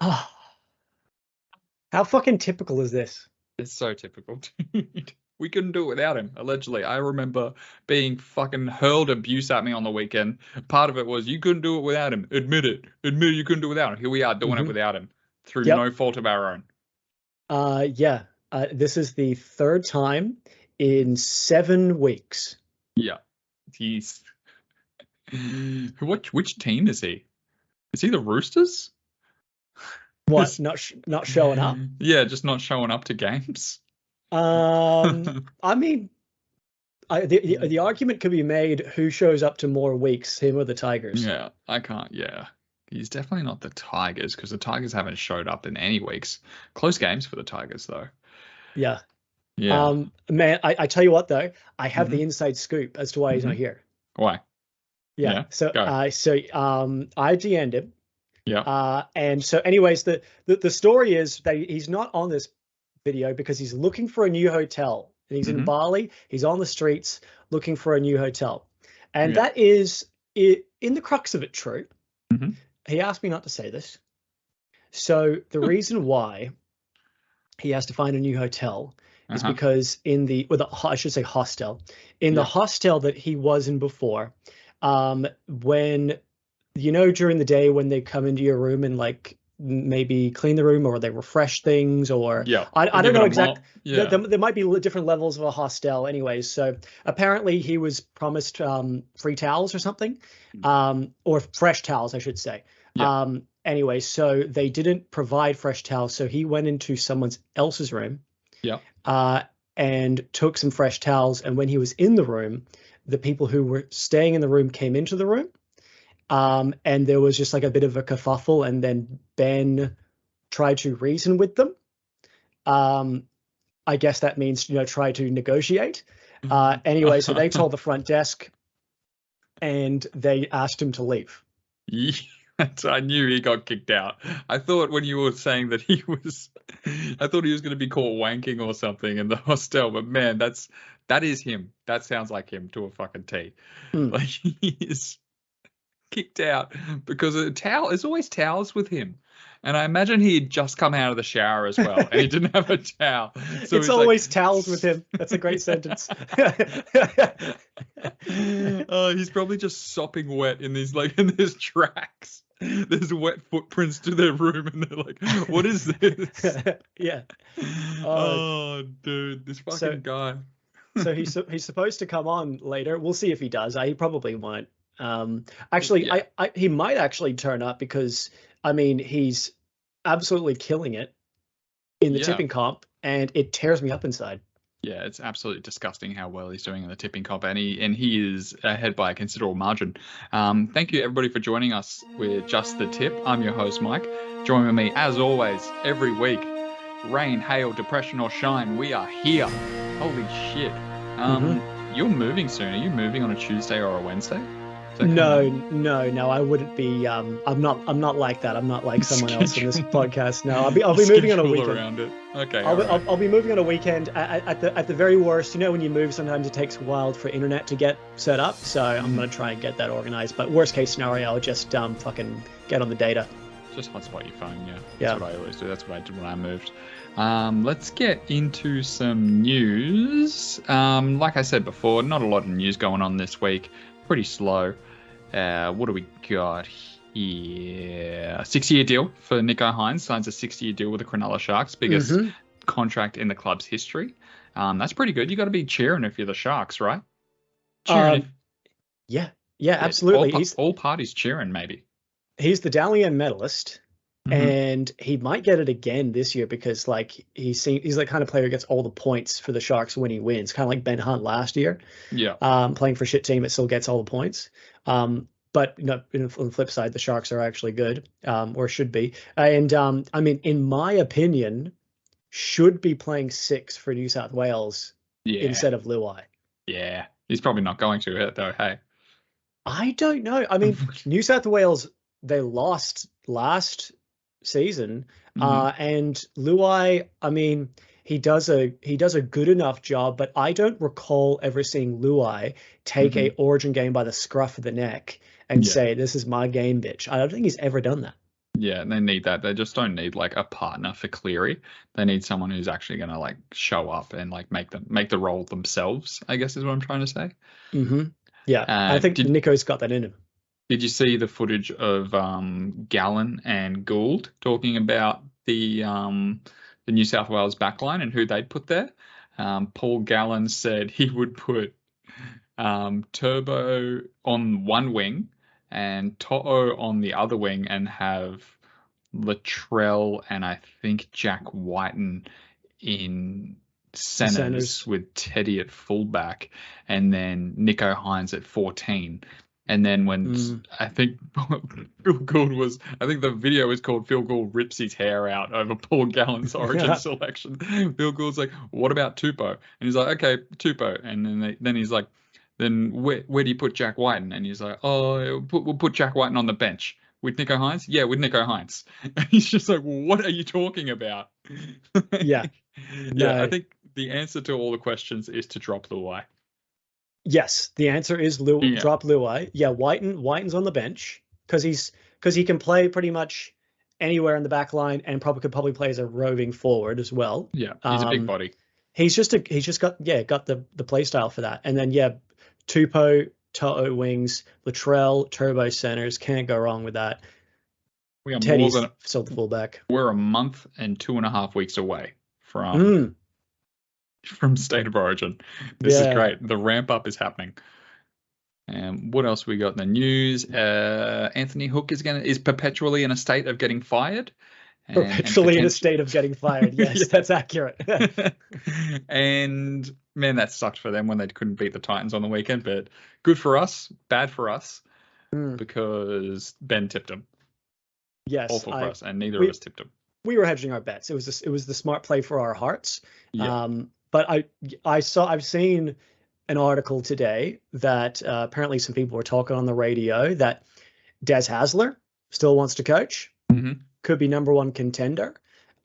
Ah, how fucking typical is this? It's so typical. We couldn't do it without him, allegedly. I remember being fucking hurled abuse at me on the weekend. Part of it was you couldn't do it without him. Admit it. Admit you couldn't do it without him. Here we are doing it without him through Yep. no fault of our own. Yeah. This is the third time in 7 weeks. Yeah. He's which team is he? Is he the Roosters? What? Not showing up? Yeah, just not showing up to games. I mean, the argument could be made: who shows up to more weeks, him or the Tigers? Yeah, I can't. Yeah, he's definitely not the Tigers because the Tigers haven't showed up in any weeks. Close games for the Tigers though. Yeah. Yeah. Man, I tell you what though, I have the inside scoop as to why he's not here. Why? Yeah. So go. I DM'd him. Yeah. And so anyways, the story is that he's not on this video because he's looking for a new hotel. And he's in Bali. He's on the streets looking for a new hotel. And that is in the crux of it true. He asked me not to say this. So the reason why he has to find a new hotel is because I should say hostel. In the hostel that he was in before, when during the day when they come into your room and like maybe clean the room or they refresh things or I don't know exactly. There might be different levels of a hostel anyways. So apparently he was promised free towels or something, or fresh towels, I should say. Anyway, so they didn't provide fresh towels. So he went into someone else's room and took some fresh towels. And when he was in the room, the people who were staying in the room came into the room. And there was just like a bit of a kerfuffle, and then Ben tried to reason with them. I guess that means, try to negotiate. Anyway, so they told the front desk and they asked him to leave. I knew he got kicked out. I thought when you were saying that I thought he was going to be caught wanking or something in the hostel, but man, that is him. That sounds like him to a fucking T. Like he is kicked out because there's always towels with him. And I imagine he had just come out of the shower as well, and he didn't have a towel. So it's always towels with him. That's a great sentence. He's probably just sopping wet in these tracks. There's wet footprints to their room, and they're like, "What is this?" Yeah. Oh, dude, this fucking guy. So he's supposed to come on later. We'll see if he does. He probably won't. Actually, he might actually turn up because I mean he's absolutely killing it in the tipping comp, and it tears me up inside. Yeah, it's absolutely disgusting how well he's doing in the tipping comp, and he is ahead by a considerable margin. Thank you everybody for joining us with Just the Tip. I'm your host Mike. Join with me as always every week. Rain, hail, depression, or shine, we are here. Holy shit! You're moving soon. Are you moving on a Tuesday or a Wednesday? No, I wouldn't be. I'm not like that. I'm not like someone else in this podcast. No, I'll be moving on a weekend. Around it. Okay. I'll be moving on a weekend. At the very worst, when you move, sometimes it takes a while for internet to get set up. So I'm gonna try and get that organized. But worst case scenario, I'll just fucking get on the data. Just hotspot your phone. Yeah. That's what I always do. That's what I did when I moved. Let's get into some news. Like I said before, not a lot of news going on this week. Pretty slow. What do we got here? 6-year deal for Nicho Hynes. Signs a 6-year deal with the Cronulla Sharks. Biggest contract in the club's history. That's pretty good. You got to be cheering if you're the Sharks, right? Cheering. Yeah, absolutely. All parties cheering, maybe. He's the Dally M medalist, and he might get it again this year because he's the kind of player who gets all the points for the Sharks when he wins, kind of like Ben Hunt last year. Yeah. Playing for a shit team, it still gets all the points. But on the flip side, the Sharks are actually good, or should be. And I mean, in my opinion, should be playing 6 for New South Wales instead of Luai. Yeah, he's probably not going to though. Hey, I don't know. I mean, New South Wales, they lost last season, and Luai, I mean, he does a good enough job, but I don't recall ever seeing Luai take a Origin game by the scruff of the neck and say, "This is my game, bitch." I don't think he's ever done that. Yeah, they need that. They just don't need like a partner for Cleary. They need someone who's actually going to like show up and like make the role themselves, I guess is what I'm trying to say. Yeah, I think Nicho's got that in him. Did you see the footage of Gallen and Gould talking about the New South Wales backline and who they'd put there? Paul Gallen said he would put Turbo on one wing and To'o on the other wing and have Latrell and I think Jack Whiten in centers with Teddy at fullback and then Nicho Hynes at 14. And then when I think Phil Gould I think the video was called Phil Gould rips his hair out over Paul Gallen's origin selection. Phil Gould's like, what about Tupou? And he's like, okay, Tupou. And then he's like, then where do you put Jack Whiten? And he's like, oh, we'll put Jack Whiten on the bench. With Nicho Hynes? Yeah, with Nicho Hynes. And he's just like, what are you talking about? Yeah. Yeah, I think the answer to all the questions is to drop Luai. Yes, the answer is drop Luai. Yeah, Whiten's on the bench because he can play pretty much anywhere in the back line and could probably play as a roving forward as well. Yeah, he's a big body. He's just got the play style for that. And then Tupou, To'o wings, Latrell, Turbo centers. Can't go wrong with that. We are Teddy's still the fullback. We're a month and 2.5 weeks away from State of Origin. This is great. The ramp up is happening. And what else we got in the news? Anthony Hook is perpetually in a state of getting fired. Perpetually in a state of getting fired. Yes, that's accurate. And man, that sucked for them when they couldn't beat the Titans on the weekend. But good for us, bad for us, because Ben tipped him. Yes, awful for us, and neither of us tipped him. We were hedging our bets. It was the smart play for our hearts. Yeah. But I've seen an article today that apparently some people were talking on the radio that Des Hasler still wants to coach. Could be number one contender.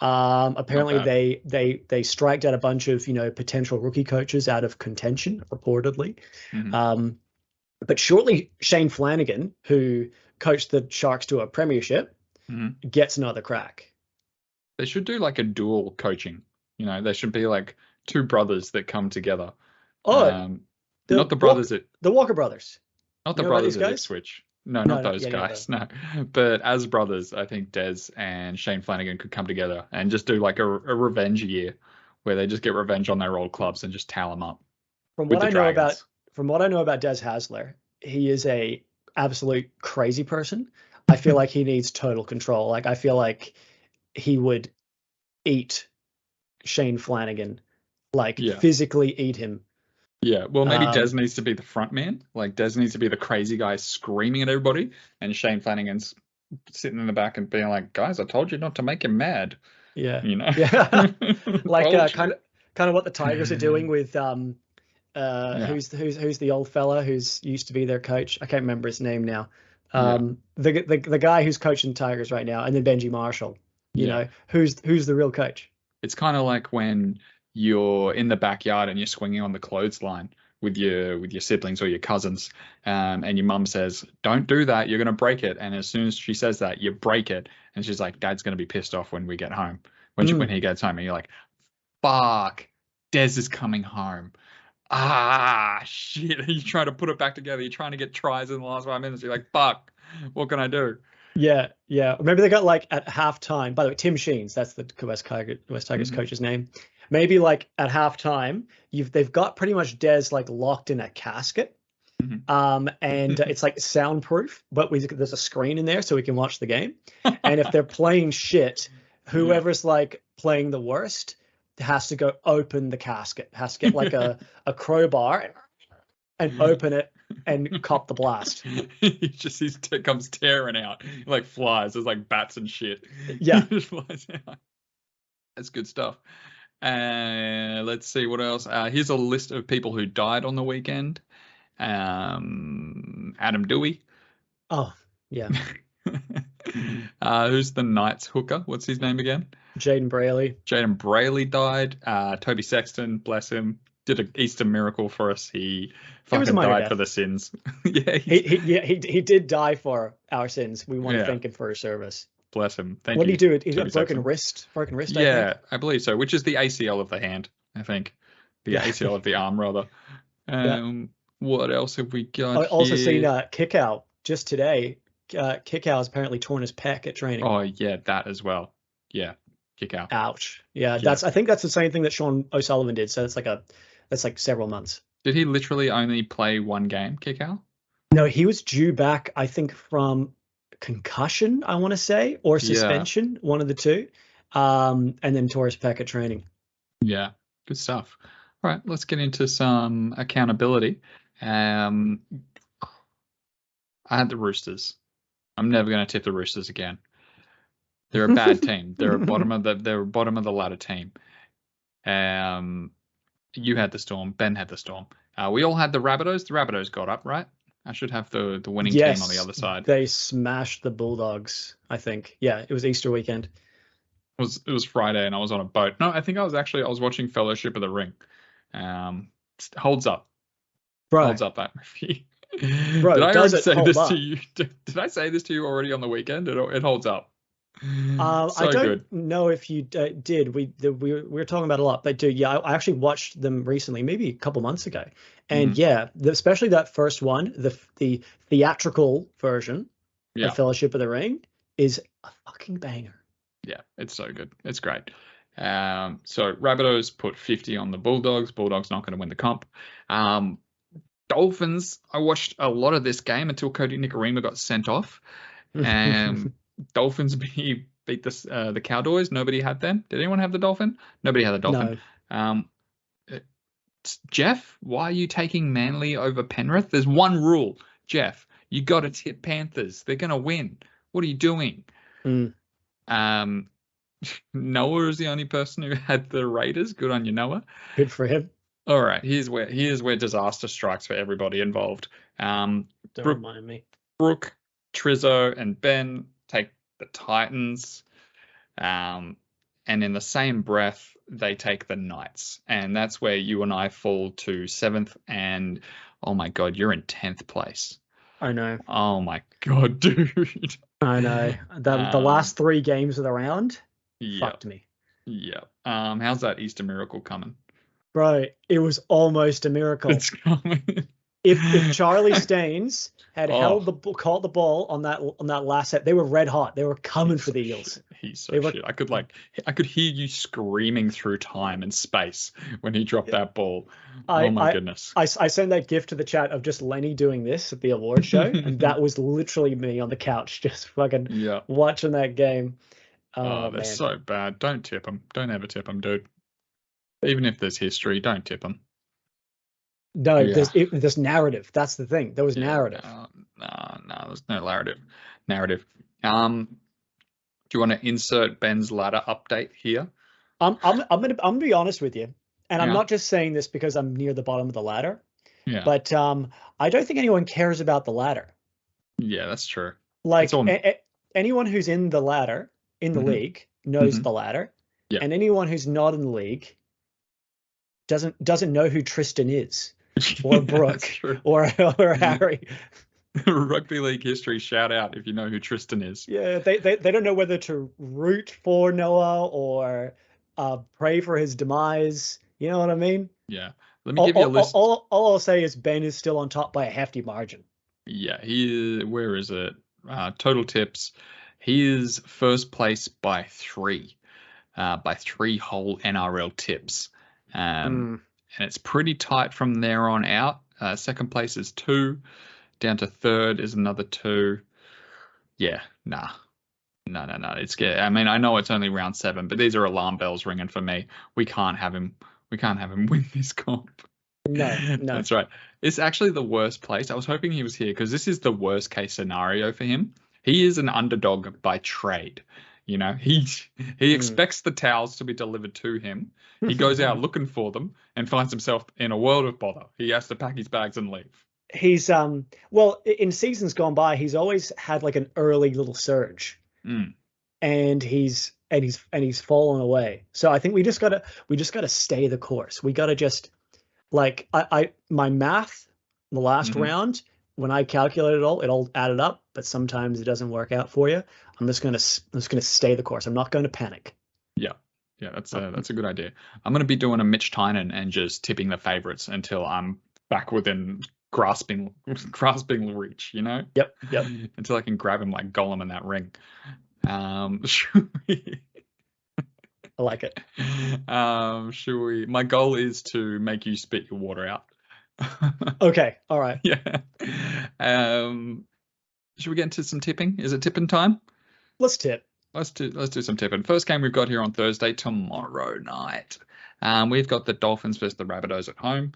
Apparently they striked out a bunch of potential rookie coaches out of contention reportedly. But shortly Shane Flanagan, who coached the Sharks to a premiership, gets another crack. They should do like a dual coaching. They should be like two brothers that come together. Not the brothers the Walker brothers. Not the brothers at Ipswich. No, not those guys. No, but as brothers, I think Des and Shane Flanagan could come together and just do like a revenge year where they just get revenge on their old clubs and just towel them up. From what I know about Des Hasler, he is a absolute crazy person. I feel like he needs total control. Like I feel like he would eat Shane Flanagan, physically eat him. Yeah, well, maybe Des needs to be the front man. Like, Des needs to be the crazy guy screaming at everybody, and Shane Flanagan's sitting in the back and being like, guys, I told you not to make him mad. Yeah. Yeah. Like, kind of what the Tigers are doing with, who's the old fella who's used to be their coach? I can't remember his name now. The guy who's coaching Tigers right now, and then Benji Marshall, you know, who's the real coach? It's kind of like when you're in the backyard and you're swinging on the clothesline with your siblings or your cousins, and your mum says, don't do that, you're going to break it. And as soon as she says that, you break it. And she's like, Dad's going to be pissed off when we get home. When he gets home, and you're like, fuck, Des is coming home. Ah, shit. You try to put it back together. You're trying to get tries in the last 5 minutes. You're like, fuck, what can I do? Yeah. Maybe they got like at halftime. By the way, Tim Sheens, that's the West Tigers coach's name. Maybe like at halftime, they've got pretty much Des like locked in a casket, and it's like soundproof, but there's a screen in there so we can watch the game. And if they're playing shit, whoever's like playing the worst has to go open the casket, has to get like a crowbar and open it and cop the blast. He comes tearing out, like flies. There's like bats and shit. Yeah, he just flies out. That's good stuff. Let's see what else. Here's a list of people who died on the weekend. Adam Dewey. Oh, yeah. Who's the Knights hooker? What's his name again? Jaden Braley. Jaden Braley died. Toby Sexton, bless him, did an Easter miracle for us. He fucking died for the sins. He did die for our sins. We want to thank him for his service. Bless him. Thank what you. did he do? He got broken wrist. Yeah, I believe so. Which is the ACL of the hand, I think. The ACL of the arm, rather. What else have we got I also here? seen Kickout just today. Kickout has apparently torn his pec at training. Oh yeah, that as well. Yeah, Kickout. Ouch. Yeah, I think that's the same thing that Sean O'Sullivan did. So it's like several months. Did he literally only play one game, Kickout? No, he was due back, I think, from concussion, I want to say, or suspension, one of the two, and then tore his pec at training. Yeah, good stuff. All right, let's get into some accountability. I had the Roosters. I'm never going to tip the Roosters again. They're a bad team. They're a bottom of the ladder team. You had the Storm. Ben had the Storm. We all had the Rabbitohs. The Rabbitohs got up, right? I should have the winning team on the other side. They smashed the Bulldogs, I think. Yeah, it was Easter weekend. It was Friday and I was on a boat. No, I think I was watching Fellowship of the Ring. Holds up. Bro. Holds up that movie. Bro, did I already say this to you? Did I say this to you already on the weekend? It holds up. I don't know if you did. We were talking about it a lot, but dude, yeah, I actually watched them recently, maybe a couple months ago, and especially that first one, the theatrical version of Fellowship of the Ring is a fucking banger. Yeah, it's so good. It's great. So Rabbitohs put 50 on the Bulldogs. Bulldogs not going to win the comp. Dolphins, I watched a lot of this game until Cody Nikorima got sent off. Dolphins beat the Cowboys. Nobody had them. Did anyone have the Dolphin? Nobody had the Dolphin. No. Jeff, why are you taking Manly over Penrith? There's one rule, Jeff. You got to tip Panthers. They're going to win. What are you doing? Noah is the only person who had the Raiders. Good on you, Noah. Good for him. All right, here's where disaster strikes for everybody involved. Don't remind me. Brooke, Trizzo, and Ben take the Titans, and in the same breath they take the Knights, and that's where you and I fall to 7th. And oh my god, you're in 10th place. I know. Oh my god, dude. I know. The last 3 games of the round fucked me. Yeah. How's that Easter miracle coming? Bro, it was almost a miracle. It's coming. If Charlie Staines had caught the ball on that last set, they were red hot. They were coming for the Eels. He's so shit. I could hear you screaming through time and space when he dropped that ball. Oh my goodness. I sent that gift to the chat of just Lenny doing this at the award show, and that was literally me on the couch just fucking watching that game. Oh, they're so bad. Don't tip them. Don't ever tip them, dude. Even if there's history, don't tip them. No, there's narrative. That's the thing. There was narrative. No, there's no narrative. Do you want to insert Ben's ladder update here? I'm gonna be honest with you, and I'm not just saying this because I'm near the bottom of the ladder. Yeah. But I don't think anyone cares about the ladder. Yeah, that's true. Like anyone who's in the ladder in the league knows the ladder, and anyone who's not in the league doesn't know who Tristan is, or Brooke, or Harry. Rugby league history shout out if you know who Tristan is. Yeah, they don't know whether to root for Noah or pray for his demise. You know what I mean? Yeah. Let me give you a list. All I'll say is Ben is still on top by a hefty margin. Yeah, where is it? Total tips. He is first place by 3 whole NRL tips. And it's pretty tight from there on out. Second place is 2. Down to third is another 2. Yeah, nah. No. It's scary. I mean, I know it's only round 7, but these are alarm bells ringing for me. We can't have him win this comp. No. That's right. It's actually the worst place. I was hoping he was here because this is the worst case scenario for him. He is an underdog by trade. You know, he expects the towels to be delivered to him. He goes out looking for them and finds himself in a world of bother. He has to pack his bags and leave. He's well, in seasons gone by, he's always had like an early little surge, and he's fallen away. So I think we just gotta stay the course. We gotta just my math in the last round, when I calculated it all added up. but sometimes it doesn't work out for you. I'm just gonna stay the course. I'm not going to panic. Yeah, that's a good idea. I'm going to be doing a Mitch Tynan and just tipping the favorites until I'm back within grasping reach, you know? Yep. Until I can grab him like Gollum in that ring. I like it. Should we? My goal is to make you spit your water out. Okay. All right. Yeah. Should we get into some tipping? Is it tipping time? Let's tip. Let's do some tipping. First game we've got here on Thursday, tomorrow night. We've got the Dolphins versus the Rabbitohs at home.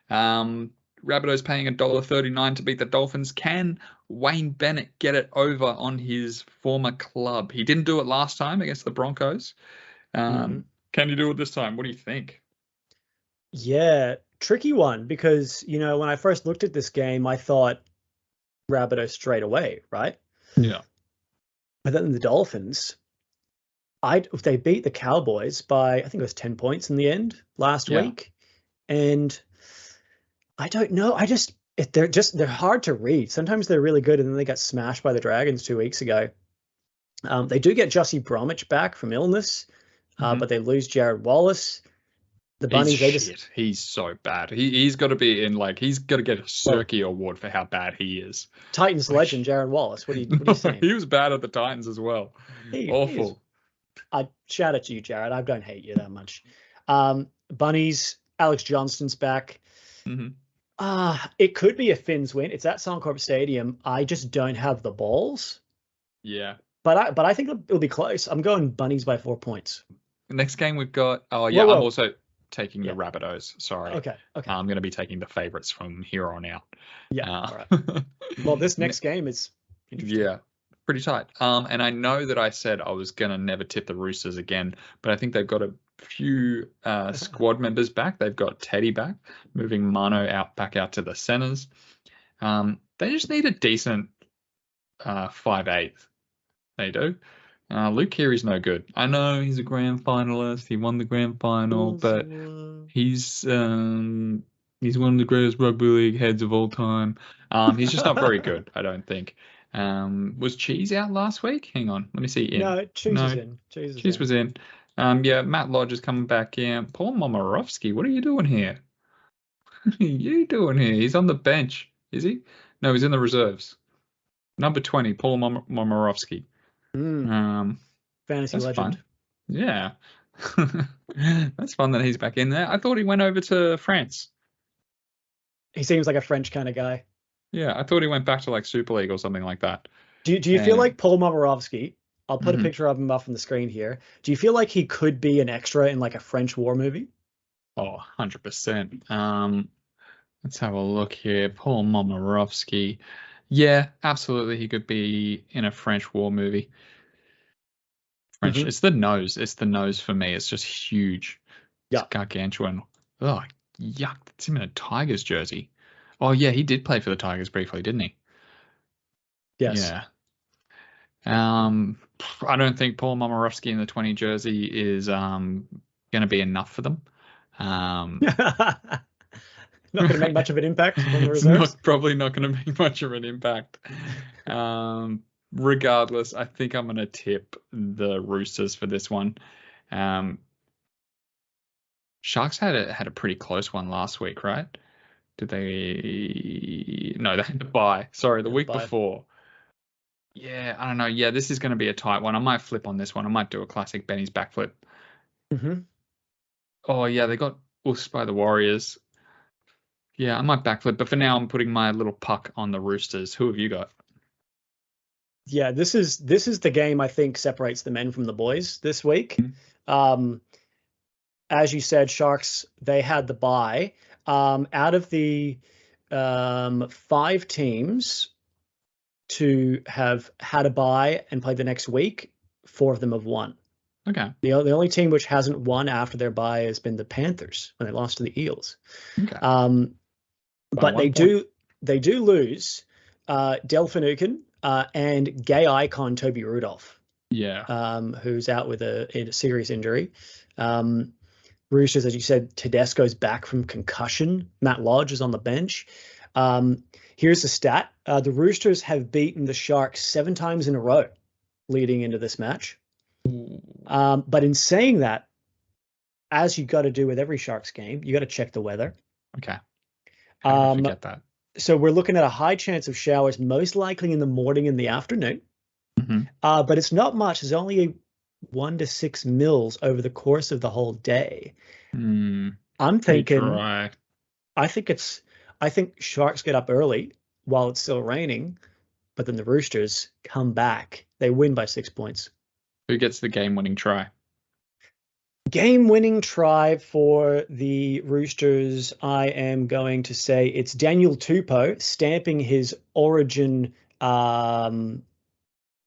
Rabbitohs paying $1.39 to beat the Dolphins. Can Wayne Bennett get it over on his former club? He didn't do it last time against the Broncos. Can he do it this time? What do you think? Yeah, tricky one, because, you know, when I first looked at this game, I thought Rabbitohs straight away, right? Yeah. But then the Dolphins, they beat the Cowboys by, I think it was 10 points in the end last week. And I don't know. They're hard to read. Sometimes they're really good, and then they got smashed by the Dragons 2 weeks ago. They do get Jussie Bromwich back from illness, but they lose Jared Wallace. The Bunnies, he's so bad. He's got to be in, like, he's got to get a Cirque award for how bad he is. Titans legend Jared Wallace. What are you saying? He was bad at the Titans as well. Awful. I shout at you, Jared. I don't hate you that much. Bunnies, Alex Johnston's back. It could be a Finns win. It's at Suncorp Stadium. I just don't have the balls. Yeah. But I think it'll be close. I'm going Bunnies by 4 points. The next game we've got. Oh yeah, whoa. I'm also taking the Rabbitohs. Sorry. Okay. I'm going to be taking the favorites from here on out. Yeah. All right. Well, this next game is interesting. Yeah, pretty tight. And I know that I said I was going to never tip the Roosters again, but I think they've got a few squad members back. They've got Teddy back, moving Mano back out to the centers. They just need a decent 5'8". They do. Luke Keary's no good. I know he's a grand finalist. He won the grand final, but he's one of the greatest rugby league heads of all time. He's just not very good, I don't think. Was Cheese out last week? Hang on, let me see. No, Cheese was in. Cheese was in. Matt Lodge is coming back in. Paul Momirovski, what are you doing here? What are you doing here? He's on the bench, is he? No, he's in the reserves. Number 20, Paul Momirovski. Fantasy legend. Fun. Yeah. That's fun that he's back in there. I thought he went over to France. He seems like a French kind of guy. Yeah, I thought he went back to like Super League or something like that. Do you feel like Paul Momirovski? I'll put a picture of him up on the screen here. Do you feel like he could be an extra in like a French war movie? Oh, 100%. Let's have a look here. Paul Momirovski. Yeah, absolutely. He could be in a French war movie. French. It's the nose. It's the nose for me. It's just huge. Yeah. It's gargantuan. Oh, yuck. That's him in a Tigers jersey. Oh, yeah. He did play for the Tigers briefly, didn't he? Yes. Yeah. I don't think Paul Momirovski in the 20 jersey is going to be enough for them. Not going to make much of an impact on the reserves. Probably not going to make much of an impact. Regardless, I think I'm going to tip the Roosters for this one. Sharks had a pretty close one last week, right? Did they? No, they had to bye. Sorry, the week before. Yeah, I don't know. Yeah, this is going to be a tight one. I might flip on this one. I might do a classic Benny's backflip. Oh, yeah, they got ussed by the Warriors. Yeah, I might backflip, but for now I'm putting my little puck on the Roosters. Who have you got? Yeah, this is the game I think separates the men from the boys this week. As you said, Sharks, they had the bye. Out of the 5 teams to have had a bye and played the next week, 4 of them have won. Okay. The only team which hasn't won after their bye has been the Panthers when they lost to the Eels. Okay. But they do lose Del Finucane and gay icon Toby Rudolph. Yeah. Who's out with a serious injury. Roosters, as you said, Tedesco's back from concussion. Matt Lodge is on the bench. Here's the stat. The Roosters have beaten the Sharks 7 times in a row leading into this match. But in saying that, as you got to do with every Sharks game, you got to check the weather. Okay. I forget that. So we're looking at a high chance of showers, most likely in the morning and the afternoon. But it's not much. There's only 1 to 6 mils over the course of the whole day. I'm thinking, I think Sharks get up early while it's still raining, but then the Roosters come back. They win by 6 points. Who gets the game-winning try? Game-winning try for the Roosters, I am going to say it's Daniel Tupou stamping his Origin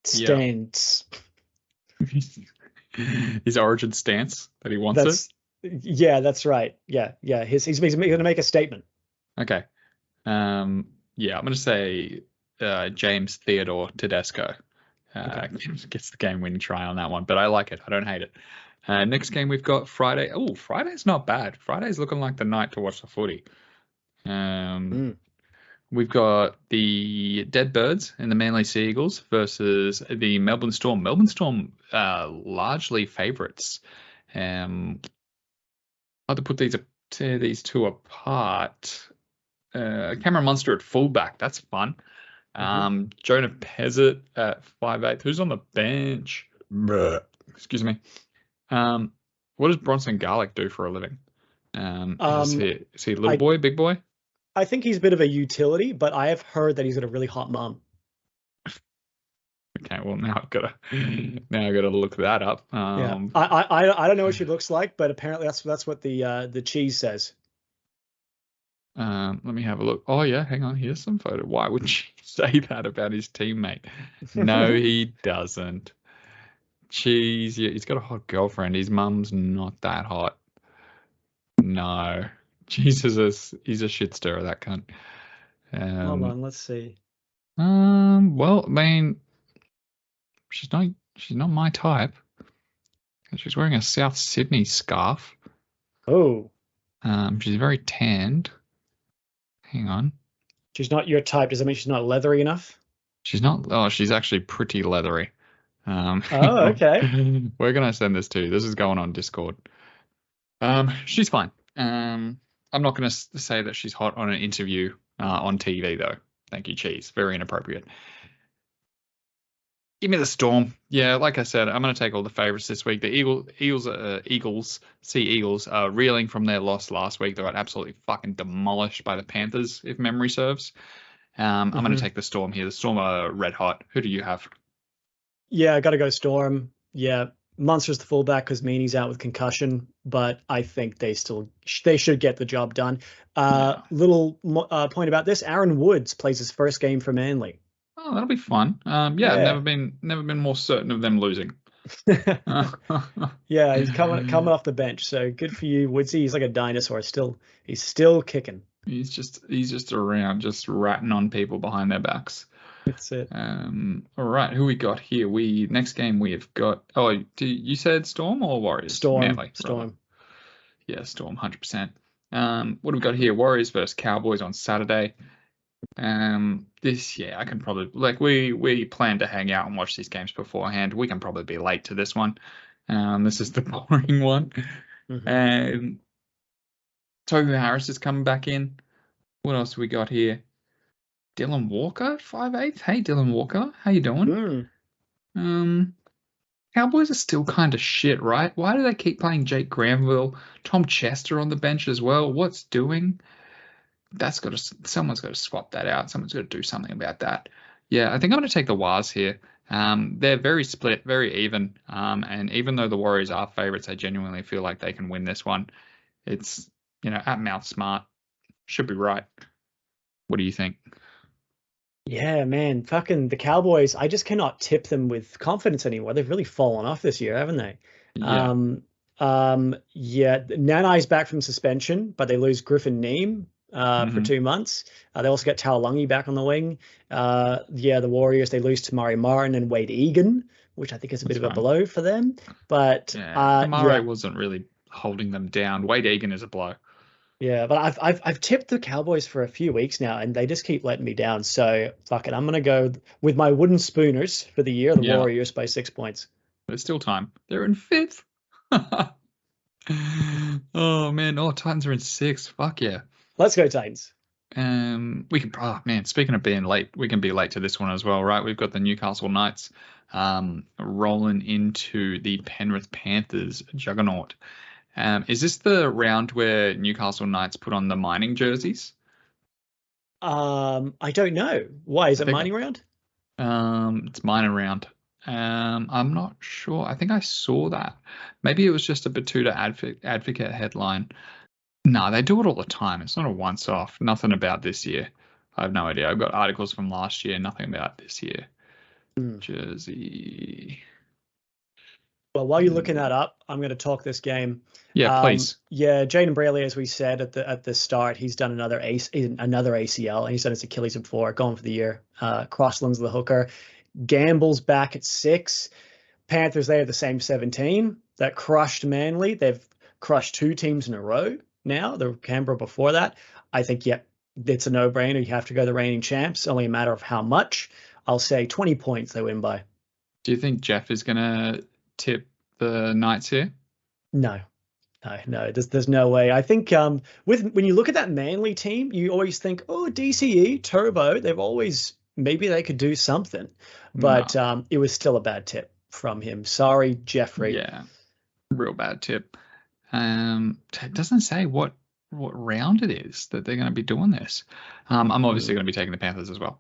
stance. His Origin stance that he wants it? Yeah, that's right. Yeah. He's going to make a statement. Okay. I'm going to say James Theodore Tedesco gets the game-winning try on that one, but I like it. I don't hate it. Next game we've got Friday. Oh, Friday's not bad. Friday's looking like the night to watch the footy. We've got the Dead Birds and the Manly Sea Eagles versus the Melbourne Storm. Melbourne Storm largely favourites. I'll have to put these two apart. Cameron Munster at fullback. That's fun. Jonah Pezzett at 5'8". Who's on the bench? Excuse me. What does Bronson Garlick do for a living? Is he a little boy, big boy? I think he's a bit of a utility, but I have heard that he's got a really hot mom. Okay, well now I've got to look that up. Yeah, I don't know what she looks like, but apparently that's what the cheese says. Let me have a look. Oh yeah, hang on. Here's some photo. Why would she say that about his teammate? No, he doesn't. Jeez, yeah, he's got a hot girlfriend. His mum's not that hot. No. Jesus, he's a shit stirrer, that cunt. Hold on, let's see. Well, I mean, she's not my type. She's wearing a South Sydney scarf. Oh. She's very tanned. Hang on. She's not your type. Does that mean she's not leathery enough? She's not. Oh, she's actually pretty leathery. Oh, okay. Where can I send this to? This is going on Discord. She's fine. I'm not going to say that she's hot on an interview on TV, though. Thank you, Cheese. Very inappropriate. Give me the Storm. Yeah, like I said, I'm going to take all the favourites this week. The Sea Eagles are reeling from their loss last week. They got absolutely fucking demolished by the Panthers, if memory serves. I'm going to take the Storm here. The Storm are red hot. Who do you have? Yeah, I got to go Storm. Yeah, Munster's the fullback because Meaney's out with concussion, but I think they should get the job done. Little point about this: Aaron Woods plays his first game for Manly. Oh, that'll be fun. I've never been more certain of them losing. Yeah, he's coming off the bench, so good for you, Woodsy. He's like a dinosaur. He's still kicking. He's just around, just ratting on people behind their backs. That's it. All right, who we got here? Next game we have got. Oh, you said Storm or Warriors? Storm. Manly, Storm. Yeah, Storm, 100%. What do we got here? Warriors versus Cowboys on Saturday. I can probably we plan to hang out and watch these games beforehand. We can probably be late to this one. This is the boring one. Tohu Harris is coming back in. What else we got here? Dylan Walker, 5'8". Hey, Dylan Walker, how you doing? Cowboys are still kind of shit, right? Why do they keep playing Jake Granville, Tom Chester on the bench as well? What's doing? Someone's got to swap that out. Someone's got to do something about that. Yeah, I think I'm going to take the Wars here. They're very split, very even. And even though the Warriors are favourites, I genuinely feel like they can win this one. It's, at mouth smart. Should be right. What do you think? Yeah, man, fucking the Cowboys. I just cannot tip them with confidence anymore. They've really fallen off this year, haven't they? Yeah. Nanai's back from suspension, but they lose Griffin Neem for 2 months. They also get Taulagi back on the wing. The Warriors, they lose Tamari Martin and Wade Egan, which I think is a bit of a blow for them. But Tamari wasn't really holding them down. Wade Egan is a blow. Yeah, but I've tipped the Cowboys for a few weeks now, and they just keep letting me down. So fuck it, I'm gonna go with my wooden spooners for the year, the Yeah, Warriors by 6 points. there's still time. They're in 5th. Oh man, Titans are in 6th. Fuck yeah. Let's go Titans. We can. Oh man, speaking of being late, we can be late to this one as well, right? We've got the Newcastle Knights rolling into the Penrith Panthers juggernaut. Is this the round where Newcastle Knights put on the mining jerseys? I don't know. Why is it mining round? It's mining round. I'm not sure. I think I saw that. Maybe it was just a Batuta advocate headline. No, they do it all the time. It's not a once-off. Nothing about this year. I have no idea. I've got articles from last year. Nothing about this year. Jersey. Well, while you're looking that up, I'm going to talk this game. Yeah, please. Yeah, Jaden Braley, as we said at the start, he's done another ACL, and he's done his Achilles before, gone for the year. Crossland's the hooker. Gamble's back at 6. Panthers, they have the same 17 that crushed Manly. They've crushed 2 teams in a row now. The Canberra before that. I think, yeah, it's a no-brainer. You have to go the reigning champs. Only a matter of how much. I'll say 20 points they win by. Do you think Jeff is going to tip the Knights here? No. There's no way. I think when you look at that Manly team, you always think, oh, DCE, Turbo, maybe they could do something. But it was still a bad tip from him. Sorry, Jeffrey. Yeah, real bad tip. It doesn't say what round it is that they're going to be doing this. I'm obviously going to be taking the Panthers as well.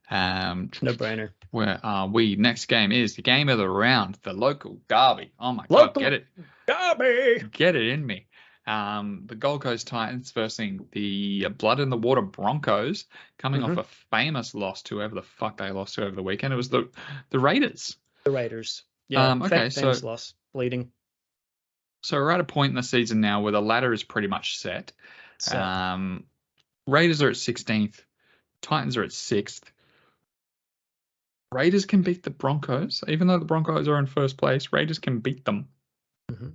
No brainer. Where are we? Next game is the game of the round, the local derby. Oh my God, get it. Derby. Get it in me. The Gold Coast Titans versus the Blood in the Water Broncos, coming off a famous loss to whoever the fuck they lost to over the weekend. It was the Raiders. The Raiders. Yeah. Okay. Famous loss. Bleeding. So we're at a point in the season now where the ladder is pretty much set. Raiders are at 16th. Titans are at 6th. Raiders can beat the Broncos, even though the Broncos are in first place. Raiders can beat them.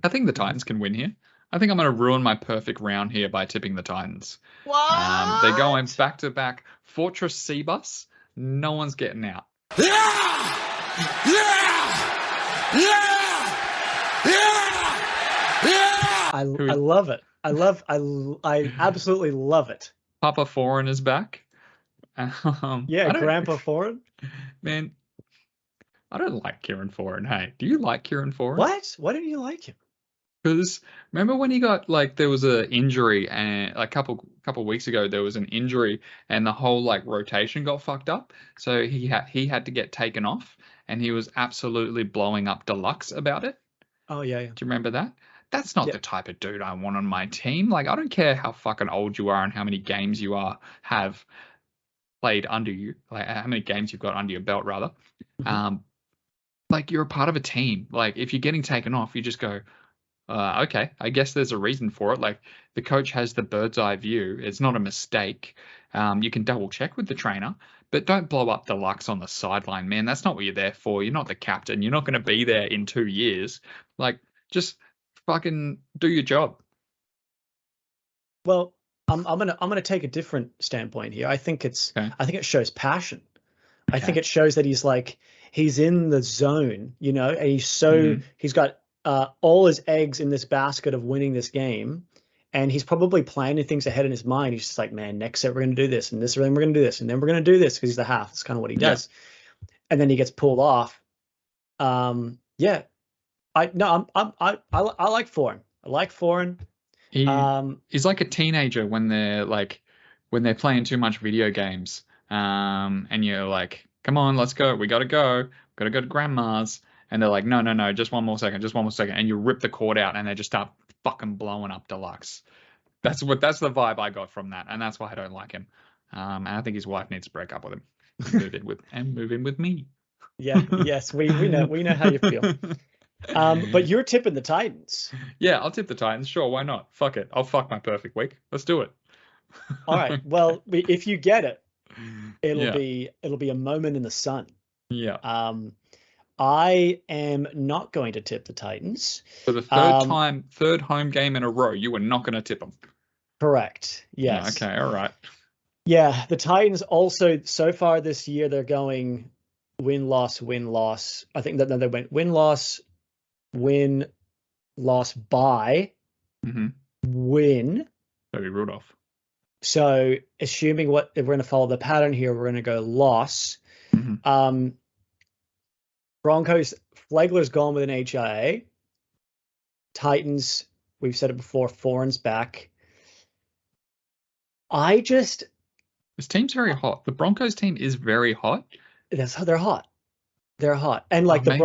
I think the Titans can win here. I think I'm going to ruin my perfect round here by tipping the Titans. What? They're going back to back. Fortress C-Bus. No one's getting out. Yeah! I love it. I absolutely love it. Papa Foran is back. Grandpa Foran. Man, I don't like Kieran Foran. Hey, do you like Kieran Foran? What? Why don't you like him? Because remember when he got there was an injury, and a couple weeks ago there was an injury, and the whole rotation got fucked up. So he had to get taken off, and he was absolutely blowing up Deluxe about it. Oh yeah. Do you remember that? That's not the type of dude I want on my team. I don't care how fucking old you are and how many games you have played under you, how many games you've got under your belt, rather. You're a part of a team. If you're getting taken off, you just go, okay, I guess there's a reason for it. The coach has the bird's eye view. It's not a mistake. You can double check with the trainer, but don't blow up Deluxe on the sideline, man. That's not what you're there for. You're not the captain. You're not going to be there in 2 years. Just fucking do your job. Well, I'm gonna take a different standpoint here. I think it shows passion. I think it shows that he's in the zone, and he's got all his eggs in this basket of winning this game, and he's probably planning things ahead in his mind. He's just man, next set we're gonna do this, and this, and then we're gonna do this, and then we're gonna do this, because he's the half. That's kind of what he does. And then he gets pulled off. I like Foran. I like Foran. He's like a teenager when they're playing too much video games, and you're like, come on, let's go, we gotta go to grandma's, and they're like, no, just one more second, and you rip the cord out, and they just start fucking blowing up Deluxe. That's the vibe I got from that, and that's why I don't like him. And I think his wife needs to break up with him and move in with me. Yes, we know how you feel. But you're tipping the Titans. Yeah, I'll tip the Titans. Sure, why not? Fuck it. I'll fuck my perfect week. Let's do it. All right. Well, if you get it, it'll be a moment in the sun. Yeah. I am not going to tip the Titans. For the third home game in a row, you were not going to tip them. Correct. Yes. Okay. All right. Yeah. The Titans also, so far this year, they're going win, loss, win, loss. I think that they went win, loss, bye, win. Very Rudolph. So assuming if we're going to follow the pattern here, we're going to go loss. Broncos, Flegler's gone with an HIA. Titans, we've said it before, Foran's back. This team's very hot. The Broncos team is very hot. They're hot. They're hot. And like the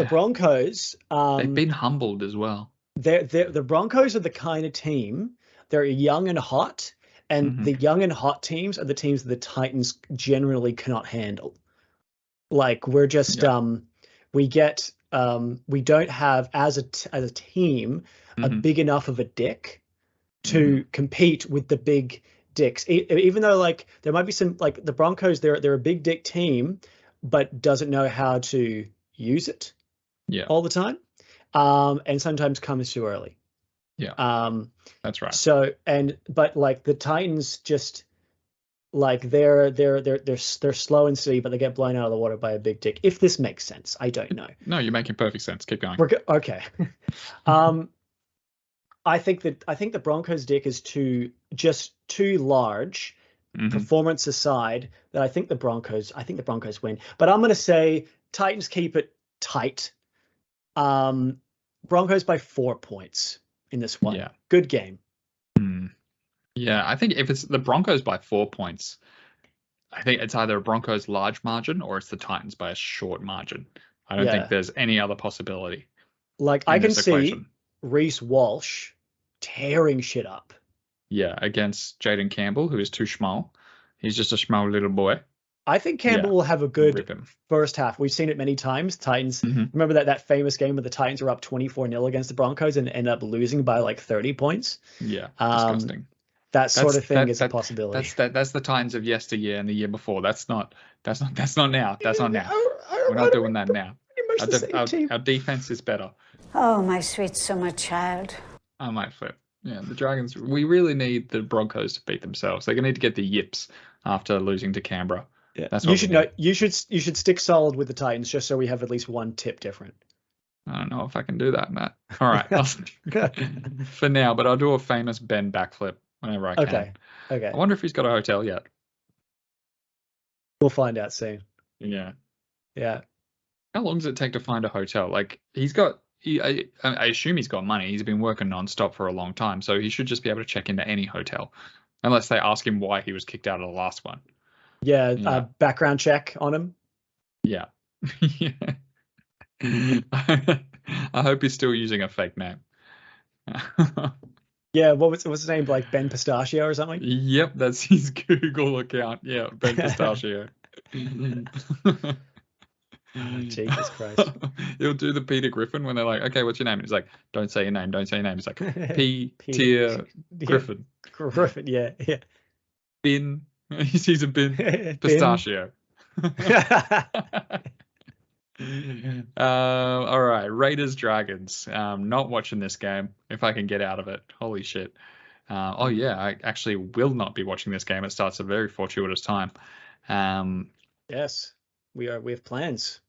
Broncos, they've been humbled as well. The Broncos are the kind of team, they're young and hot, and the young and hot teams are the teams that the Titans generally cannot handle. Like we're just we don't have as a team a big enough of a dick to compete with the big dicks. Even though like there might be some, like the Broncos, they're a big dick team, but doesn't know how to use it all the time, and sometimes comes too early. That's right. So but like the Titans just like they're slow and steady, but they get blown out of the water by a big dick. If this makes sense, I don't know. No, you're making perfect sense. Keep going. Okay. I think the Broncos' dick is too large. Performance aside, that I think the Broncos win. But I'm going to say Titans keep it tight. Broncos by 4 points in this one. Yeah. Good game. Yeah, I think if it's the Broncos by 4 points, I think it's either a Broncos large margin or it's the Titans by a short margin. I don't think there's any other possibility. Like I can see Reece Walsh tearing shit up. Yeah, against Jaden Campbell, who is too small. He's just a small little boy. I think Campbell will have a good first half. We've seen it many times. Titans, remember that famous game where the Titans were up 24-0 against the Broncos and ended up losing by like 30 points? Yeah, disgusting. That sort of thing is a possibility. That's the Titans of yesteryear and the year before. That's not now. That's not now. We're not doing that now. Our defense is better. Oh, my sweet summer child. I might flip. Yeah, the Dragons. We really need the Broncos to beat themselves. They're gonna need to get the yips after losing to Canberra. Yeah, that's what you should stick solid with the Titans just so we have at least one tip different. I don't know if I can do that, Matt. All right, for now, but I'll do a famous Ben backflip whenever I can. Okay. I wonder if he's got a hotel yet. We'll find out soon. Yeah. How long does it take to find a hotel? Like I assume he's got money. He's been working nonstop for a long time, so he should just be able to check into any hotel, unless they ask him why he was kicked out of the last one. Yeah. Background check on him. Yeah. I hope he's still using a fake name. Yeah, what's his name? Like Ben Pistachio or something? Yep, that's his Google account. Yeah, Ben Pistachio. Jesus Christ. He'll do the Peter Griffin when they're like, okay, what's your name? And he's like, don't say your name. He's like, Peter Griffin. Griffin, yeah. Bin. He sees a bin. Pistachio. All right, Raiders Dragons. Not watching this game if I can get out of it. Holy shit. I actually will not be watching this game. It starts a very fortuitous time. Yes, we have plans.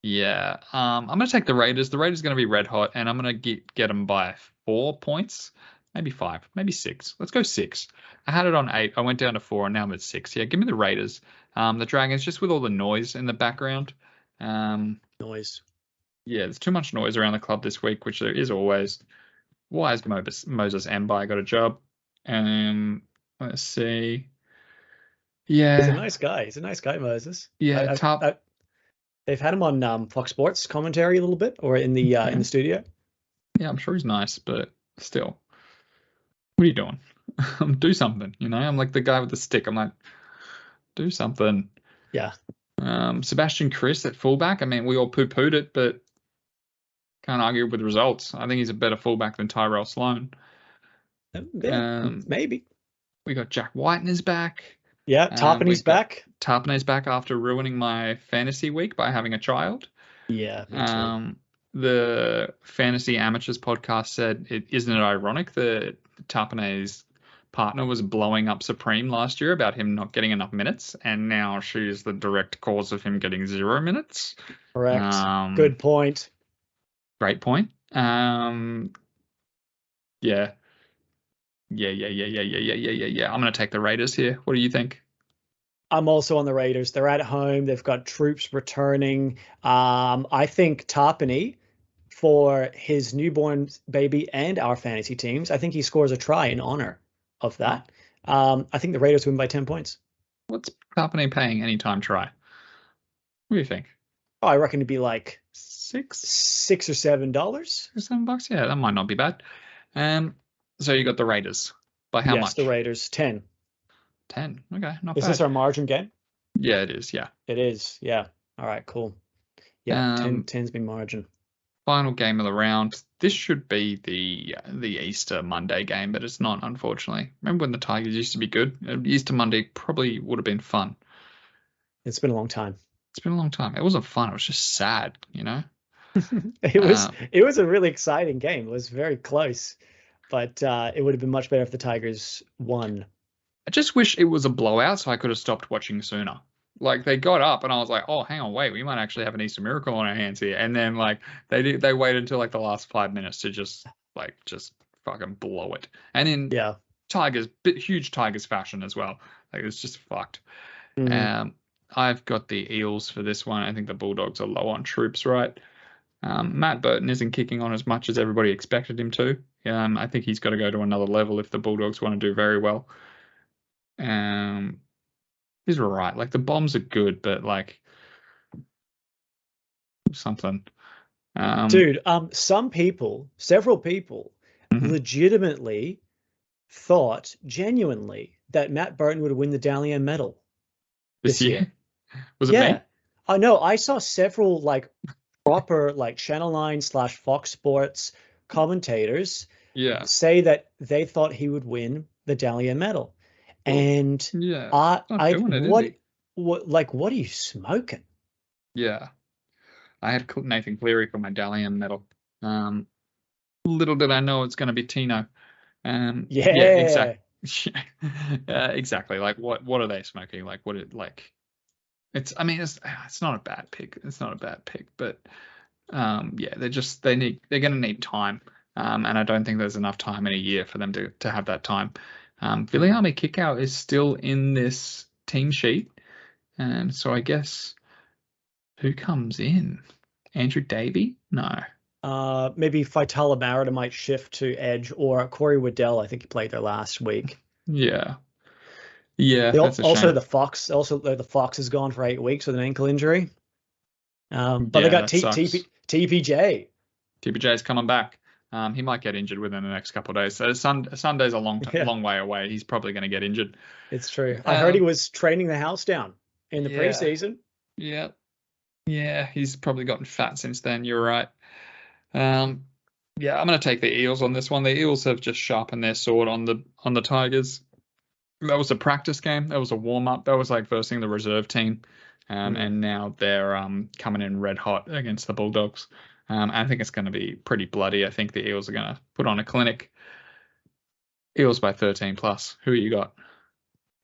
Yeah, I'm gonna take the Raiders. The Raiders are gonna be red hot, and I'm gonna get them by 4 points, maybe 5, maybe 6. Let's go 6. I had it on 8. I went down to 4, and now I'm at 6. Yeah, give me the Raiders. The Dragons, just with all the noise in the background. Noise. Yeah, there's too much noise around the club this week, which there is always. Why has Moses Mbai got a job? Let's see. Yeah, he's a nice guy, Moses. Yeah, they've had him on Fox Sports commentary a little bit, or in the studio. Yeah, I'm sure he's nice, but still, what are you doing? Do something, I'm like the guy with the stick. I'm like, do something. Yeah. Sebastian Chris at fullback. I mean, we all poo-pooed it, but can't argue with results. I think he's a better fullback than Tyrell Sloan. Maybe. We got Jack Whiten's back. Yeah, Tarpanay's back. Tarpanay's back after ruining my fantasy week by having a child. Yeah. The Fantasy Amateurs podcast said, isn't it ironic that Tarpanay's partner was blowing up Supreme last year about him not getting enough minutes, and now she's the direct cause of him getting 0 minutes. Correct. Good point. Great point. Yeah. Yeah. I'm going to take the Raiders here. What do you think? I'm also on the Raiders. They're at home. They've got troops returning. I think Tarpany, for his newborn baby and our fantasy teams, I think he scores a try in honor of that. I think the Raiders win by 10 points. What's Tarpany paying anytime try? What do you think? Oh, I reckon it'd be like $6 or $7. $7? Yeah, that might not be bad. So you got the Raiders. By how much? Yes, the Raiders, 10. 10. Okay, not bad. Is this our margin game? Yeah, it is. Yeah. It is. Yeah. All right, cool. Yeah, 10's been margin. Final game of the round. This should be the Easter Monday game, but it's not, unfortunately. Remember when the Tigers used to be good? Easter Monday probably would have been fun. It's been a long time. It's been a long time. It wasn't fun. It was just sad, you know? It was a really exciting game. It was very close, but it would have been much better if the Tigers won. I just wish it was a blowout so I could have stopped watching sooner. Like, they got up and I was like, oh, hang on, wait, we might actually have an Easter miracle on our hands here. And then, like, they waited until like the last 5 minutes to just fucking blow it. And in huge Tigers fashion as well. Like, it's just fucked. I've got the Eels for this one. I think the Bulldogs are low on troops, right? Matt Burton isn't kicking on as much as everybody expected him to. I think he's got to go to another level if the Bulldogs want to do very well. He's right. Like, the Bombs are good, but like something. Dude, several people legitimately thought genuinely that Matt Burton would win the Dally M medal this year. Was it me? I know. I saw several like proper like Channel 9 / Fox Sports commentators say that they thought he would win the Dally M medal. And what are you smoking? Yeah. I had Nathan Cleary for my Dally M medal. Little did I know it's going to be Tino. Exactly. Exactly. Like, what are they smoking? Like, it's not a bad pick. It's not a bad pick, but they're going to need time. And I don't think there's enough time in a year for them to have that time. Viliame Kikau is still in this team sheet. So I guess who comes in? Andrew Davey? No. Maybe Faitala Marita might shift to edge, or Corey Waddell. I think he played there last week. Yeah. Yeah. The Fox is gone for 8 weeks with an ankle injury. But they got TPJ. TPJ is coming back. He might get injured within the next couple of days. So Sunday's a long way away. He's probably going to get injured. It's true. I heard he was training the house down in the preseason. Yeah. Yeah, he's probably gotten fat since then. You're right. I'm going to take the Eels on this one. The Eels have just sharpened their sword on the Tigers. That was a practice game. That was a warm-up. That was like versing the reserve team. And now they're coming in red hot against the Bulldogs. I think it's going to be pretty bloody. I think the Eels are going to put on a clinic. Eels by 13 plus. Who you got?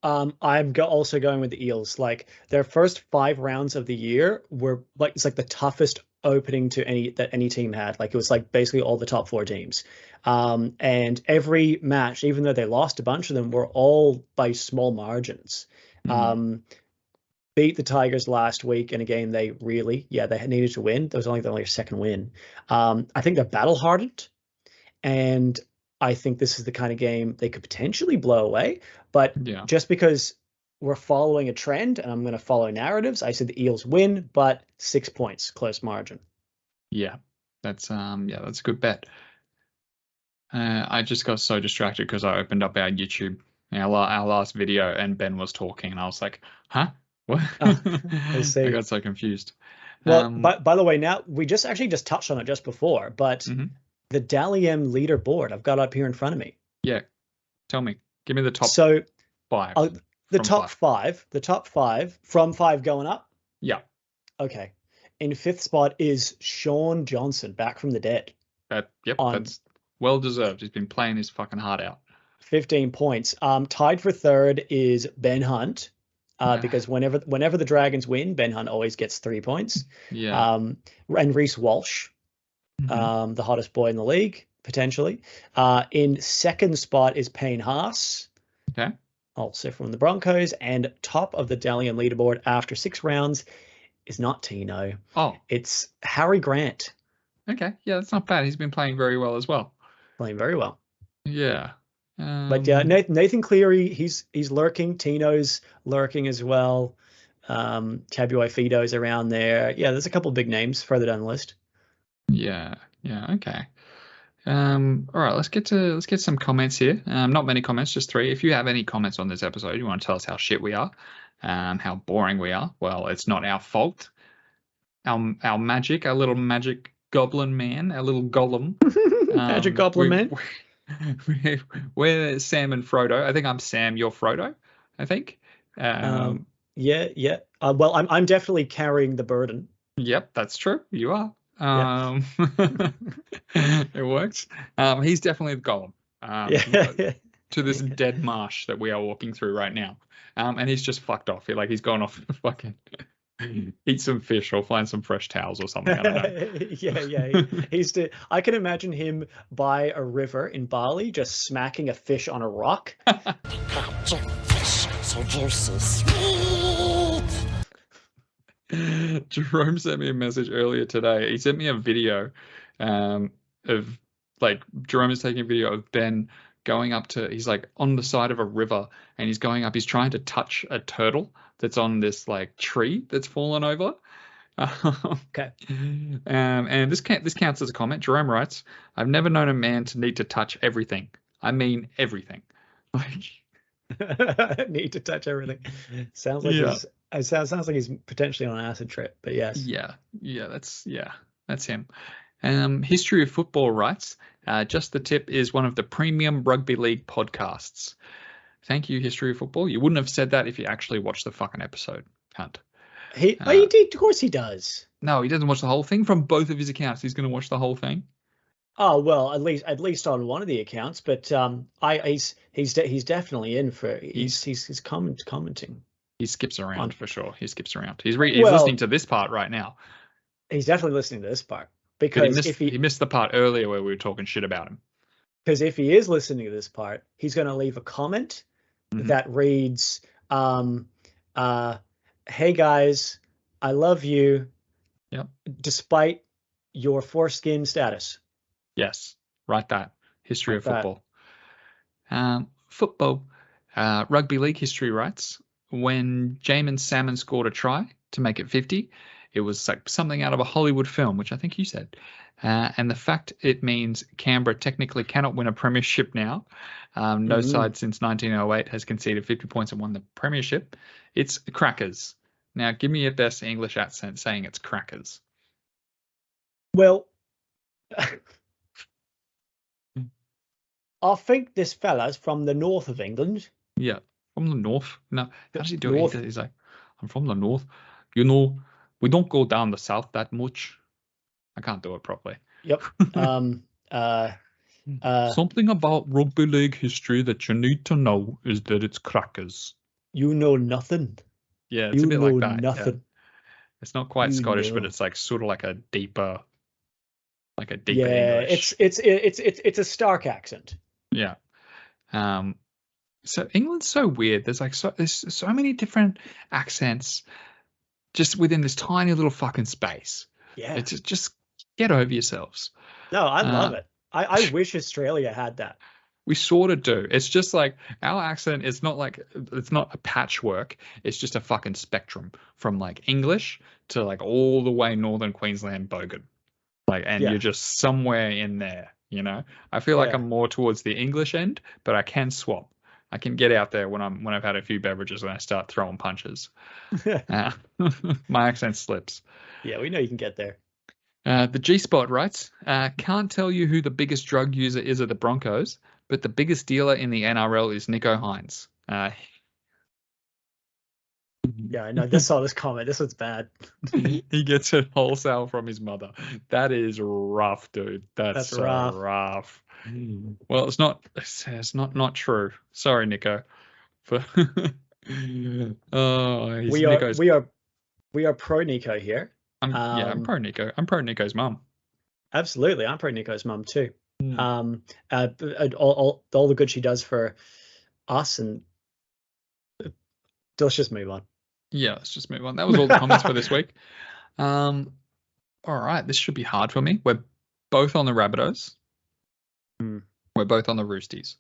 I'm also going with the Eels. Like, their first 5 rounds of the year were like, it's like the toughest opening that any team had. Like, it was like basically all the top 4 teams. And every match, even though they lost a bunch of them, were all by small margins. Beat the Tigers last week in a game they needed to win. That was only their second win. I think they're battle hardened, and I think this is the kind of game they could potentially blow away. But just because we're following a trend and I'm going to follow narratives, I said the Eels win, but 6 points, close margin. Yeah, that's a good bet. I just got so distracted because I opened up our YouTube, our last video, and Ben was talking, and I was like, huh? What? I see. I got so confused. Well, by the way, now we just touched on it just before, but the Dally M leaderboard I've got up here in front of me. Yeah, tell me. Give me the top 5. The top 5. The top 5 from 5 going up. Yeah. Okay. In 5th spot is Sean Johnson, back from the dead. That's well deserved. He's been playing his fucking heart out. 15 points. Tied for third is Ben Hunt. Because whenever the Dragons win, Ben Hunt always gets 3 points. Yeah. And Reece Walsh, the hottest boy in the league, potentially. In second spot is Payne Haas. Okay. Also from the Broncos. And top of the Dalian leaderboard after 6 rounds is not Tino. Oh. It's Harry Grant. Okay. Yeah, that's not bad. He's been playing very well as well. Playing very well. Yeah. But yeah, Nathan Cleary, he's lurking. Tino's lurking as well. Tabuai Fido's around there. Yeah, there's a couple of big names further down the list. Yeah. Okay. All right, let's get some comments here. Not many comments, just 3. If you have any comments on this episode, you want to tell us how shit we are, how boring we are. Well, it's not our fault. Our little magic goblin man, our little golem. Magic goblin man. We're Sam and Frodo. I think I'm Sam. You're Frodo. I think. Yeah. Well, I'm definitely carrying the burden. Yep, that's true. You are. It works. He's definitely the golem. To this dead marsh that we are walking through right now. And he's just fucked off. He's gone off to fucking eat some fish or find some fresh towels or something. I don't know. I can imagine him by a river in Bali just smacking a fish on a rock. Capture fish, so juicy, sweet. Jerome sent me a message earlier today. He sent me a video of Jerome is taking a video of Ben going up to, he's on the side of a river and he's going up, he's trying to touch a turtle that's on this tree that's fallen over. Okay. And this counts as a comment. Jerome writes, I've never known a man to need to touch everything. I mean everything. Need to touch everything. Sounds like he's potentially on an acid trip, but yes. Yeah, that's him. History of Football writes, Just the Tip is one of the premium rugby league podcasts. Thank you, History of Football. You wouldn't have said that if you actually watched the fucking episode, cunt. He did. Of course he does. No, he doesn't watch the whole thing from both of his accounts. He's going to watch the whole thing. Oh well, at least on one of the accounts. But he's definitely in for. He's commenting. He skips around for sure. He skips around. He's listening to this part right now. He's definitely listening to this part because he missed the part earlier where we were talking shit about him. Because if he is listening to this part, he's going to leave a comment that reads, "Hey guys, I love you. Yep. Despite your foreskin status." Yes, write that. History of Football. Football. Rugby League history writes, when Jamin Salmon scored a try to make it 50, it was something out of a Hollywood film, which I think you said. And the fact it means Canberra technically cannot win a premiership now. No side since 1908 has conceded 50 points and won the premiership. It's crackers. Now, give me your best English accent saying it's crackers. Well, I think this fella's from the north of England. Yeah, from the north. No, how does he do it? He's like, I'm from the north. You know, we don't go down the south that much. I can't do it properly. Yep. Something about rugby league history that you need to know is that it's crackers. You know nothing. Yeah, it's a bit like that. Nothing. Yeah. It's not quite Scottish, but it's sort of like a deeper English. It's a Stark accent. Yeah. So England's so weird. There's so many different accents just within this tiny little fucking space. Yeah. It's just get over yourselves. No, I love it. I wish Australia had that. We sort of do. It's just our accent is it's not a patchwork. It's just a fucking spectrum from English to all the way northern Queensland bogan. You're just somewhere in there, you know. I feel like I'm more towards the English end, but I can swap. I can get out there when I've had a few beverages and I start throwing punches. My accent slips. Yeah, we know you can get there. The G-Spot writes, can't tell you who the biggest drug user is at the Broncos, but the biggest dealer in the NRL is Nicho Hynes. Yeah, I know. This saw this comment. This one's bad. He gets it wholesale from his mother. That is rough, dude. That's so rough. Well, it's not true. Sorry, Nicho. For we are pro Nicho here. I'm pro Nicho. I'm pro Nicho's mum. Absolutely, I'm pro Nicho's mum too. All the good she does for us, and let's just move on. Yeah, let's just move on. That was all the comments for this week. All right, this should be hard for me. We're both on the Rabbitohs. We're both on the Roosties.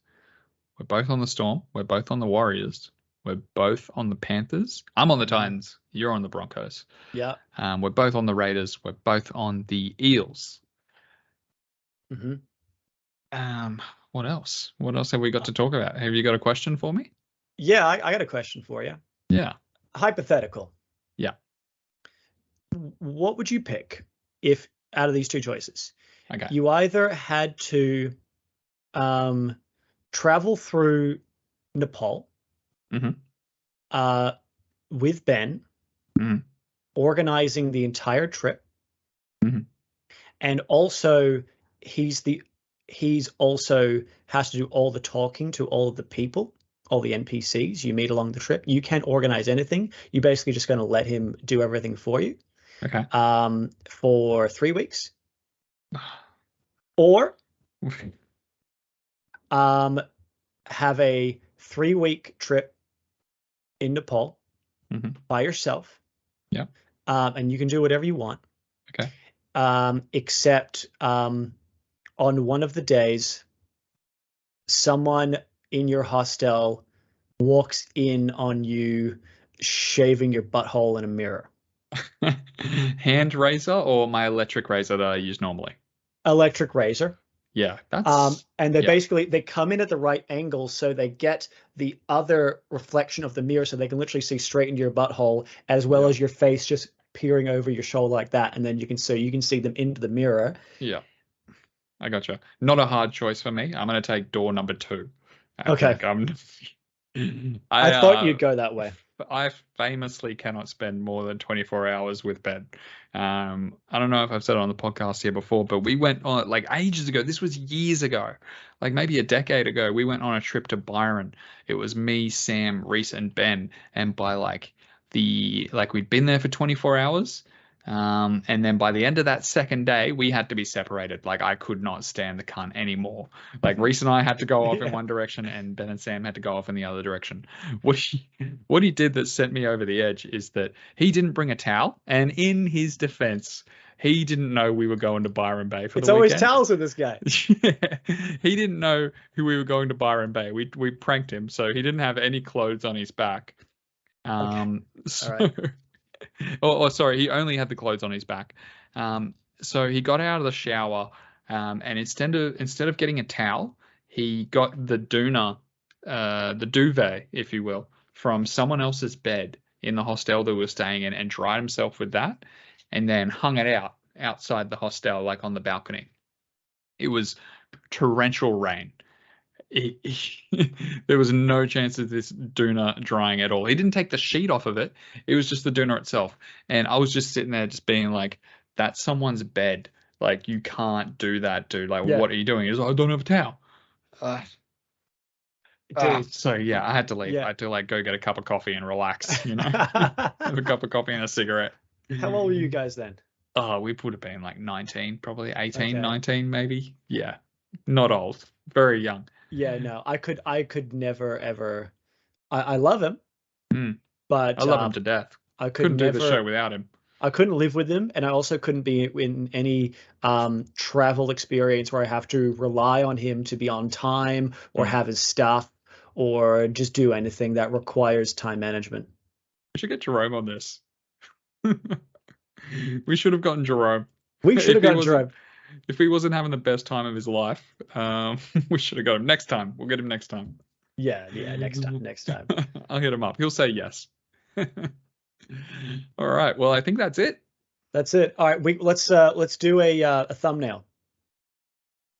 We're both on the Storm. We're both on the Warriors. We're both on the Panthers. I'm on the Titans. You're on the Broncos. Yeah. We're both on the Raiders. We're both on the Eels. What else? What else have we got to talk about? Have you got a question for me? Yeah, I got a question for you. Yeah. Hypothetical. Yeah. What would you pick if out of these two choices? Okay. You either had to travel through Nepal with Ben, organizing the entire trip, and also he's also has to do all the talking to all of the people, all the NPCs you meet along the trip. You can't organize anything. You're basically just going to let him do everything for you. Okay. For 3 weeks. Or have a 3-week trip in Nepal by yourself. Yeah. And you can do whatever you want. Okay. Except on one of the days, someone in your hostel walks in on you shaving your butthole in a mirror. Hand razor or my electric razor that I use normally? Electric razor. Yeah, that's and they basically they come in at the right angle so they get the other reflection of the mirror so they can literally see straight into your butthole as well as your face just peering over your shoulder like that, and then you can see them into the mirror. Yeah, I gotcha. Not a hard choice for me. I'm going to take door number 2. I thought you'd go that way. I famously cannot spend more than 24 hours with Ben. I don't know if I've said it on the podcast here before, but we went on like ages ago. This was years ago, like maybe a decade ago. We went on a trip to Byron. It was me, Sam, Reese, and Ben. And by we'd been there for 24 hours. And then by the end of that second day, we had to be separated. Like I could not stand the cunt anymore. Like Reese and I had to go off in one direction and Ben and Sam had to go off in the other direction. What he did that sent me over the edge is that he didn't bring a towel. And in his defense, he didn't know we were going to Byron Bay for the weekend. It's always towels with this guy. He didn't know who we were going to Byron Bay. We pranked him. So he didn't have any clothes on his back. Okay. So, all right. Sorry, he only had the clothes on his back. So he got out of the shower, and instead of getting a towel, he got the duvet, if you will, from someone else's bed in the hostel that we were staying in, and dried himself with that, and then hung it outside the hostel, like on the balcony. It was torrential rain. There was no chance of this doona drying at all. He didn't take the sheet off of it. It was just the doona itself. And I was just sitting there just being like, that's someone's bed. Like, you can't do that, dude. Like, What are you doing? He's like, I don't have a towel. So yeah, I had to leave. I had to go get a cup of coffee and relax, have a cup of coffee and a cigarette. How old were you guys then? We would have been like 19, probably 18, 19 maybe. Yeah. Not old. Very young. Yeah, no, I could never ever. I love him, but I love him to death. I couldn't do the show without him. I couldn't live with him, and I also couldn't be in any travel experience where I have to rely on him to be on time or have his stuff or just do anything that requires time management. We should get Jerome on this. We should have gotten Jerome. We should have gotten Jerome. If he wasn't having the best time of his life, we should have got him next time. We'll get him next time. Yeah, next time. I'll hit him up. He'll say yes. All right. Well, I think that's it. That's it. All right. Let's do a thumbnail.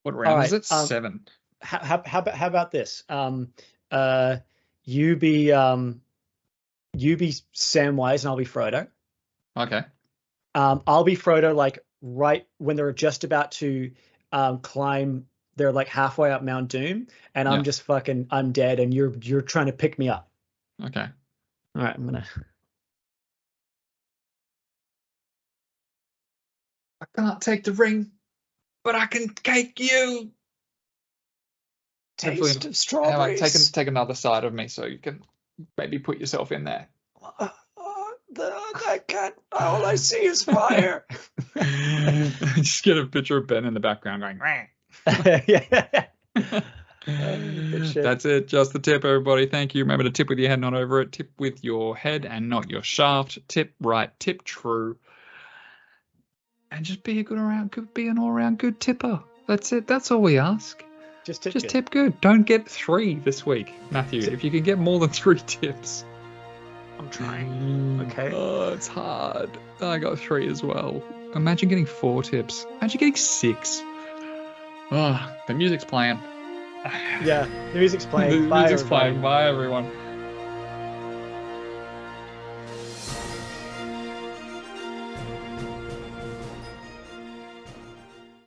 What round is it? 7. How about this? You be you be Samwise and I'll be Frodo. Okay. I'll be Frodo, like right when they're just about to climb. They're like halfway up Mount Doom, and I'm just fucking undead, and you're trying to pick me up. Okay. All right, I'm gonna. I can't take the ring, but I can take you. Taste of strawberries. Take another side of me so you can maybe put yourself in there. I can't. All I see is fire. Just get a picture of Ben in the background going. Yeah. That's it. Just the tip, everybody. Thank you. Remember to tip with your head, not over it. Tip with your head and not your shaft. Tip right. Tip true. And just be an all-round good tipper. That's it. That's all we ask. Just tip good. Don't get 3 this week, Matthew. If you can get more than 3 tips. I'm trying. Okay. Oh, it's hard. I got 3 as well. Imagine getting 4 tips. Imagine getting 6. Oh, the music's playing. Yeah, the music's playing. Bye, everyone.